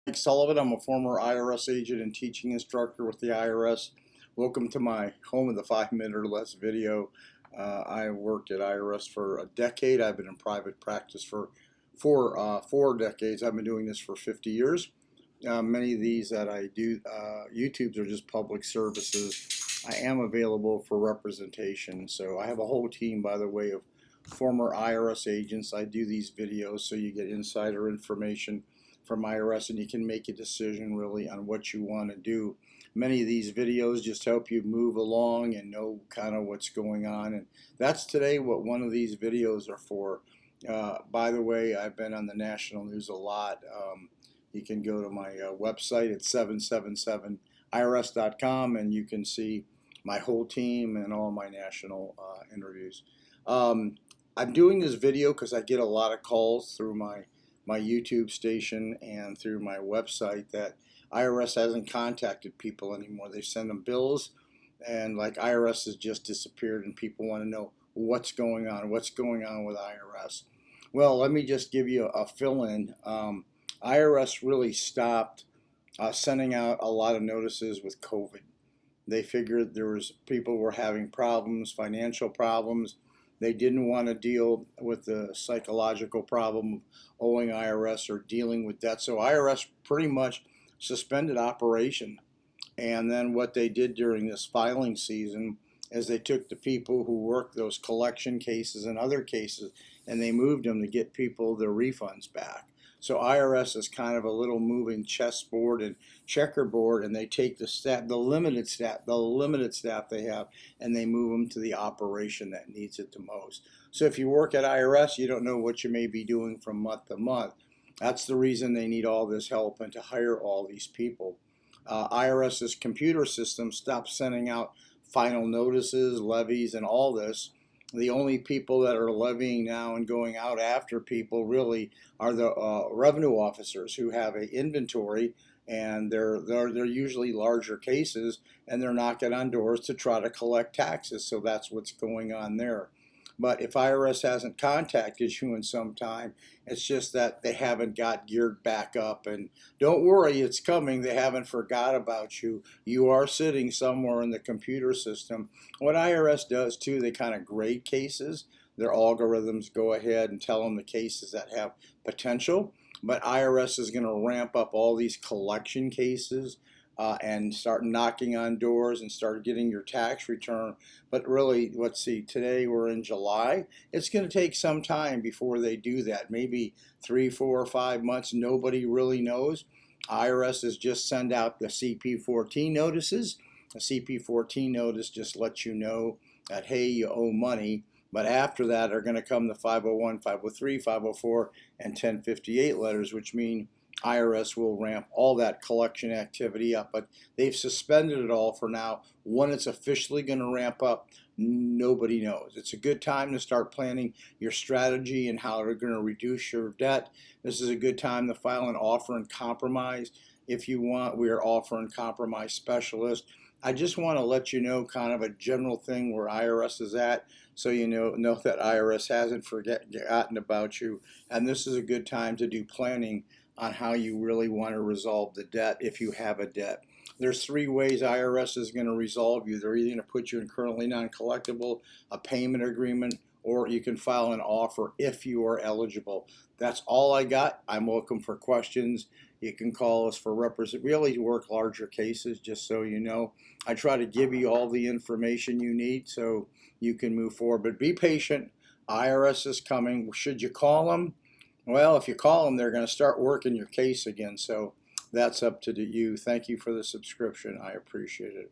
Mike Sullivan. I'm a former IRS agent and teaching instructor with the IRS. Welcome to my home of the 5 minute or less video. I worked at IRS for a decade. I've been in private practice for four decades. I've been doing this for 50 years. Many of these that I do, YouTubes are just public services. I am available for representation. So I have a whole team, by the way, of former IRS agents. I do these videos so you get insider information from IRS and you can make a decision really on what you want to do. Many of these videos just help you move along and know kind of what's going on, and that's today what one of these videos are for. By the way, I've been on the national news a lot. You can go to my website at 777irs.com and you can see my whole team and all my national interviews. I'm doing this video because I get a lot of calls through my YouTube station and through my website that IRS hasn't contacted people anymore. They send them bills, and like IRS has just disappeared, and people want to know what's going on with IRS. Well, let me just give you a fill-in. IRS really stopped sending out a lot of notices with COVID. They figured there was people were having problems, financial problems. They didn't want to deal with the psychological problem of owing IRS or dealing with debt. So IRS pretty much suspended operation. And then what they did during this filing season is they took the people who worked those collection cases and other cases and they moved them to get people their refunds back. So IRS is kind of a little moving chessboard and checkerboard, and they take the staff, the limited staff they have, and they move them to the operation that needs it the most. So if you work at IRS, you don't know what you may be doing from month to month. That's the reason they need all this help and to hire all these people. IRS's computer system stopped sending out final notices, levies, and all this. The only people that are levying now and going out after people really are the revenue officers who have an inventory, and they're usually larger cases, and they're knocking on doors to try to collect taxes. So that's what's going on there. But if IRS hasn't contacted you in some time, it's just that they haven't got geared back up. And don't worry, it's coming. They haven't forgot about you. You are sitting somewhere in the computer system. What IRS does too, they kind of grade cases. Their algorithms go ahead and tell them the cases that have potential. But IRS is going to ramp up all these collection cases and start knocking on doors and start getting your tax return. But really, let's see, today we're in July. It's going to take some time before they do that, maybe 3, 4, or 5 months. Nobody really knows. IRS has just sent out the CP14 notices. A CP14 notice just lets you know that, hey, you owe money. But after that are going to come the 501, 503, 504, and 1058 letters, which mean IRS will ramp all that collection activity up, but they've suspended it all for now. When it's officially going to ramp up, nobody knows. It's a good time to start planning your strategy and how they're going to reduce your debt. This is a good time to file an offer and compromise. If you want, we are offer and compromise specialists. I just want to let you know kind of a general thing where IRS is at, so you know that IRS hasn't forgotten about you, and this is a good time to do planning on how you really want to resolve the debt if you have a debt. There's 3 ways IRS is going to resolve you. They're either going to put you in currently non-collectible, a payment agreement, or you can file an offer if you are eligible. That's all I got. I'm welcome for questions. You can call us for really work larger cases, just so you know. I try to give you all the information you need so you can move forward. But be patient. IRS is coming. Should you call them? Well, if you call them, they're going to start working your case again. So that's up to you. Thank you for the subscription. I appreciate it.